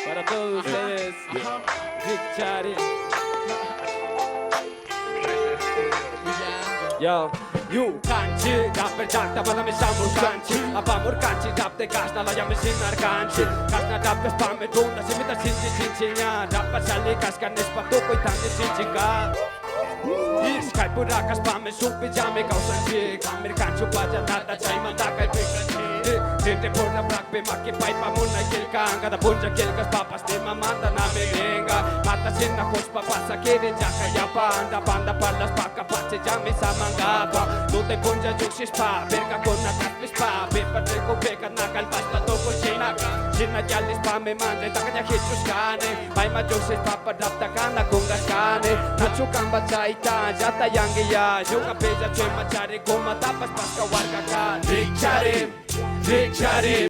Para todos ustedes, Rick Chari. Yo, you kanji, rapper jakta bana mi samur kanji. Apamur kanji rapte kasna la yami sinar kanji. Kasna rapte spame duna simita sinji sinjinya. Rappa sali kaskan espatu koi tandi sinjinga. Sky pura spame supi jame kausan jik. Amir kanju baja nata chai manda kai pikranji. Gente por la black pe maki pai pa muna kilka. Angada punja kilkas papas de mamanda na merenga. Mata sinna kuspa pasa kiri jaka yapa. Anda banda palas paka pache jame samangapa. Lute punja juksis pa, verga kona taklis pa. Bepa treko beka nakal pasta toko chinaka. Sinna jalis pa me mande takanya hitus kane. Pai ma juksis papa rapta kana kungas kane. Nachu kamba chaita jata yangi ya. Yuka peja chema chari goma tapas paska warga ka. Rick Chari.